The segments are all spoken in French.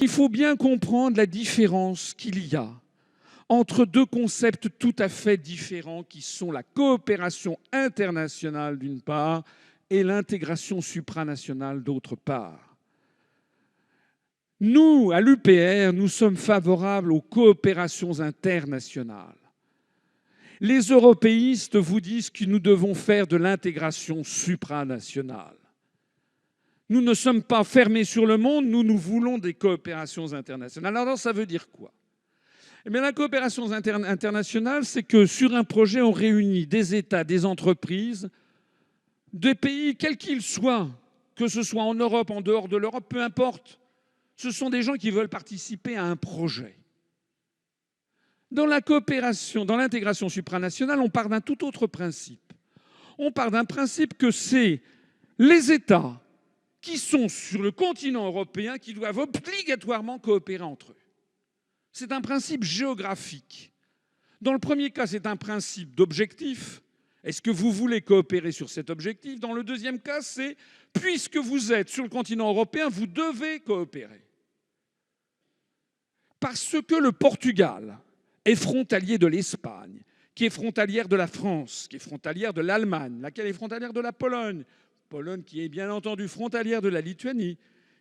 Il faut bien comprendre la différence qu'il y a entre deux concepts tout à fait différents qui sont la coopération internationale d'une part et l'intégration supranationale d'autre part. Nous, à l'UPR, nous sommes favorables aux coopérations internationales. Les européistes vous disent que nous devons faire de l'intégration supranationale. Nous ne sommes pas fermés sur le monde, nous voulons des coopérations internationales. Alors ça veut dire quoi ? Eh bien, la coopération internationale, c'est que sur un projet, on réunit des États, des entreprises, des pays, quels qu'ils soient, que ce soit en Europe, en dehors de l'Europe, peu importe. Ce sont des gens qui veulent participer à un projet. Dans la coopération, dans l'intégration supranationale, on part d'un tout autre principe. On part d'un principe que c'est les États qui sont sur le continent européen qui doivent obligatoirement coopérer entre eux. C'est un principe géographique. Dans le premier cas, c'est un principe d'objectif. Est-ce que vous voulez coopérer sur cet objectif ? Dans le deuxième cas, c'est puisque vous êtes sur le continent européen, vous devez coopérer. Parce que le Portugal est frontalier de l'Espagne, qui est frontalière de la France, qui est frontalière de l'Allemagne, laquelle est frontalière de la Pologne, Pologne qui est bien entendu frontalière de la Lituanie,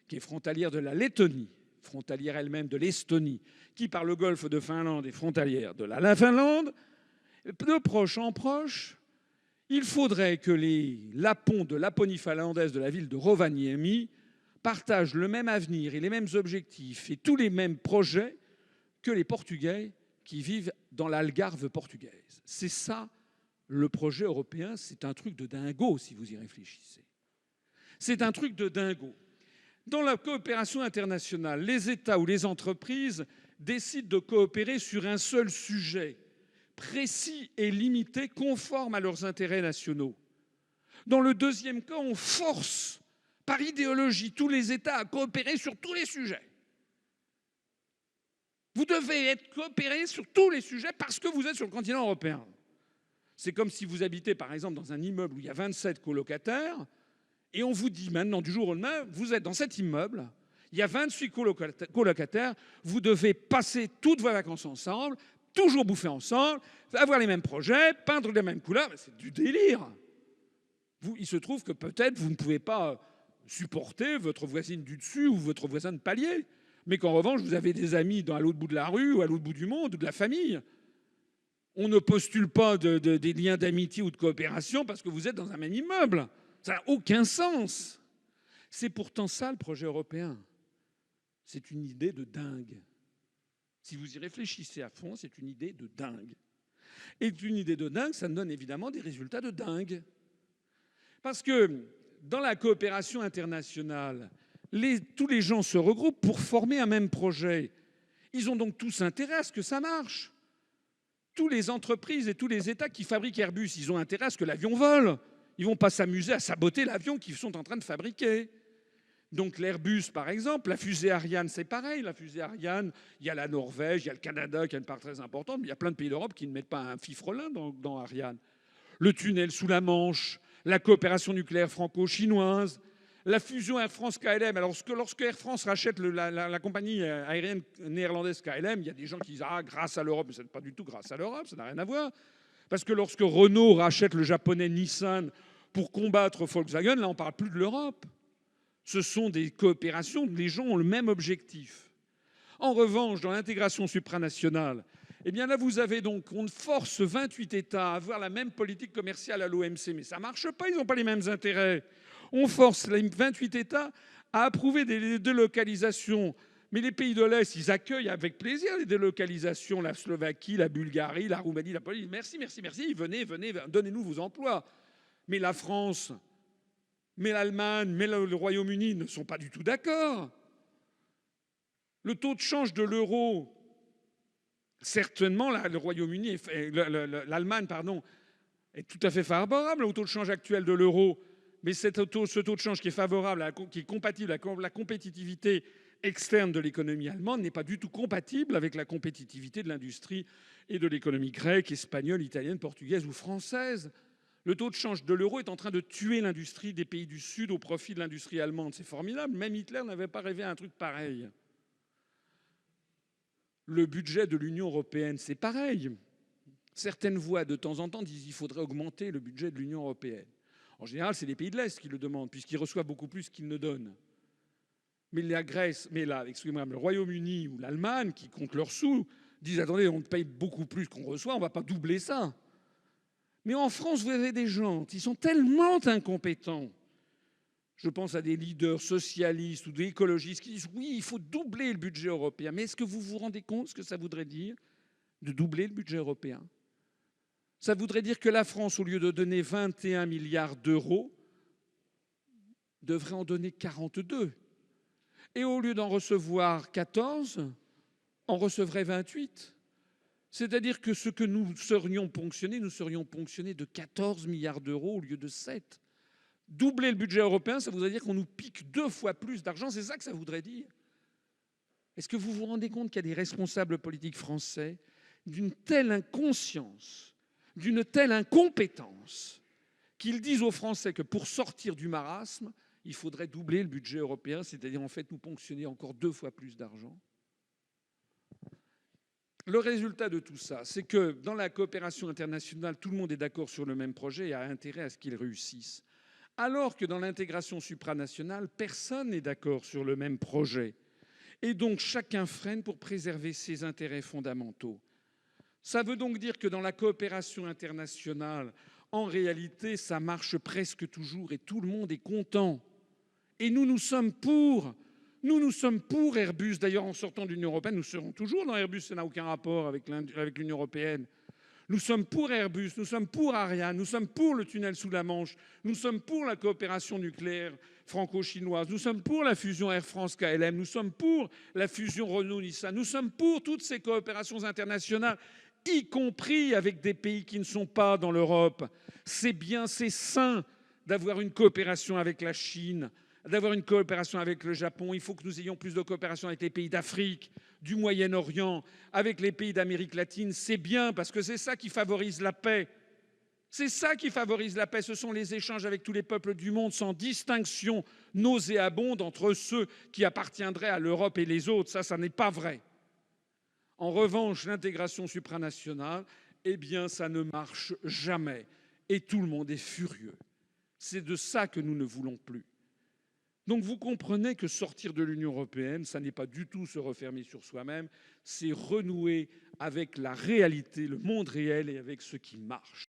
qui est frontalière de la Lettonie, frontalière elle-même de l'Estonie, qui par le golfe de Finlande est frontalière de la Finlande, de proche en proche, il faudrait que les Lapons de Laponie finlandaise de la ville de Rovaniemi partagent le même avenir et les mêmes objectifs et tous les mêmes projets que les Portugais qui vivent dans l'Algarve portugaise. C'est ça le projet européen, c'est un truc de dingo si vous y réfléchissez. C'est un truc de dingo. Dans la coopération internationale, les États ou les entreprises décident de coopérer sur un seul sujet, précis et limité, conforme à leurs intérêts nationaux. Dans le deuxième cas, on force, par idéologie, tous les États à coopérer sur tous les sujets. Vous devez coopérer sur tous les sujets parce que vous êtes sur le continent européen. C'est comme si vous habitez, par exemple, dans un immeuble où il y a 27 colocataires, et on vous dit maintenant, du jour au lendemain, vous êtes dans cet immeuble, il y a 28 colocataires, vous devez passer toutes vos vacances ensemble, toujours bouffer ensemble, avoir les mêmes projets, peindre les mêmes couleurs. C'est du délire. Il se trouve que peut-être vous ne pouvez pas supporter votre voisine du dessus ou votre voisin de palier, mais qu'en revanche, vous avez des amis à l'autre bout de la rue ou à l'autre bout du monde ou de la famille. On ne postule pas des liens d'amitié ou de coopération parce que vous êtes dans un même immeuble. Ça n'a aucun sens. C'est pourtant ça le projet européen. C'est une idée de dingue. Si vous y réfléchissez à fond, c'est une idée de dingue. Et une idée de dingue, ça donne évidemment des résultats de dingue. Parce que dans la coopération internationale, tous les gens se regroupent pour former un même projet. Ils ont donc tous intérêt à ce que ça marche. Tous les entreprises et tous les États qui fabriquent Airbus, ils ont intérêt à ce que l'avion vole. Ils ne vont pas s'amuser à saboter l'avion qu'ils sont en train de fabriquer. Donc l'Airbus, par exemple, la fusée Ariane, c'est pareil. La fusée Ariane, il y a la Norvège, il y a le Canada qui a une part très importante, mais il y a plein de pays d'Europe qui ne mettent pas un fifrelin dans Ariane. Le tunnel sous la Manche, la coopération nucléaire franco-chinoise, la fusion Air France-KLM. Alors lorsque Air France rachète la compagnie aérienne néerlandaise KLM, il y a des gens qui disent « Ah, grâce à l'Europe », mais ce n'est pas du tout grâce à l'Europe, ça n'a rien à voir. Parce que lorsque Renault rachète le japonais Nissan pour combattre Volkswagen, là on ne parle plus de l'Europe. Ce sont des coopérations, les gens ont le même objectif. En revanche, dans l'intégration supranationale, eh bien là vous avez donc, on force 28 États à avoir la même politique commerciale à l'OMC, mais ça ne marche pas, ils n'ont pas les mêmes intérêts. On force les 28 États à approuver des délocalisations. Mais les pays de l'Est, ils accueillent avec plaisir les délocalisations, la Slovaquie, la Bulgarie, la Roumanie, la Pologne. Merci, merci, merci, venez, donnez-nous vos emplois. Mais la France, mais l'Allemagne, mais le Royaume-Uni ne sont pas du tout d'accord. Le taux de change de l'euro, certainement, le Royaume-Uni, l'Allemagne, pardon, est tout à fait favorable au taux de change actuel de l'euro. Mais ce taux de change qui est favorable, qui est compatible avec la compétitivité externe de l'économie allemande n'est pas du tout compatible avec la compétitivité de l'industrie et de l'économie grecque, espagnole, italienne, portugaise ou française. Le taux de change de l'euro est en train de tuer l'industrie des pays du Sud au profit de l'industrie allemande. C'est formidable. Même Hitler n'avait pas rêvé à un truc pareil. Le budget de l'Union européenne, c'est pareil. Certaines voix, de temps en temps, disent qu'il faudrait augmenter le budget de l'Union européenne. En général, c'est les pays de l'Est qui le demandent, puisqu'ils reçoivent beaucoup plus qu'ils ne donnent. Mais la Grèce, excusez-moi, le Royaume-Uni ou l'Allemagne, qui comptent leurs sous, disent attendez, on paye beaucoup plus qu'on reçoit, on ne va pas doubler ça. Mais en France, vous avez des gens qui sont tellement incompétents. Je pense à des leaders socialistes ou des écologistes qui disent oui, il faut doubler le budget européen. Mais est-ce que vous vous rendez compte ce que ça voudrait dire de doubler le budget européen? Ça voudrait dire que la France, au lieu de donner 21 milliards d'euros, devrait en donner 42. Et au lieu d'en recevoir 14, en recevrait 28. C'est-à-dire que ce que nous serions ponctionnés de 14 milliards d'euros au lieu de 7. Doubler le budget européen, ça voudrait dire qu'on nous pique 2 fois plus d'argent. C'est ça que ça voudrait dire. Est-ce que vous vous rendez compte qu'il y a des responsables politiques français d'une telle inconscience, d'une telle incompétence, qu'ils disent aux Français que pour sortir du marasme, il faudrait doubler le budget européen, c'est-à-dire en fait nous ponctionner encore 2 fois plus d'argent? Le résultat de tout ça, c'est que dans la coopération internationale, tout le monde est d'accord sur le même projet et a intérêt à ce qu'il réussisse. Alors que dans l'intégration supranationale, personne n'est d'accord sur le même projet. Et donc chacun freine pour préserver ses intérêts fondamentaux. Ça veut donc dire que dans la coopération internationale, en réalité, ça marche presque toujours et tout le monde est content. Et nous sommes pour. Nous sommes pour Airbus. D'ailleurs, en sortant de l'Union européenne, nous serons toujours dans Airbus. Ça n'a aucun rapport avec l'Union européenne. Nous sommes pour Airbus, nous sommes pour Ariane, nous sommes pour le tunnel sous la Manche, nous sommes pour la coopération nucléaire franco-chinoise, nous sommes pour la fusion Air France-KLM, nous sommes pour la fusion Renault-Nissan, nous sommes pour toutes ces coopérations internationales, y compris avec des pays qui ne sont pas dans l'Europe. C'est bien, c'est sain d'avoir une coopération avec la Chine, d'avoir une coopération avec le Japon. Il faut que nous ayons plus de coopération avec les pays d'Afrique, du Moyen-Orient, avec les pays d'Amérique latine. C'est bien parce que c'est ça qui favorise la paix. C'est ça qui favorise la paix. Ce sont les échanges avec tous les peuples du monde sans distinction nauséabonde entre ceux qui appartiendraient à l'Europe et les autres. Ça n'est pas vrai. En revanche, l'intégration supranationale, eh bien, ça ne marche jamais. Et tout le monde est furieux. C'est de ça que nous ne voulons plus. Donc vous comprenez que sortir de l'Union européenne, ça n'est pas du tout se refermer sur soi-même, c'est renouer avec la réalité, le monde réel et avec ce qui marche.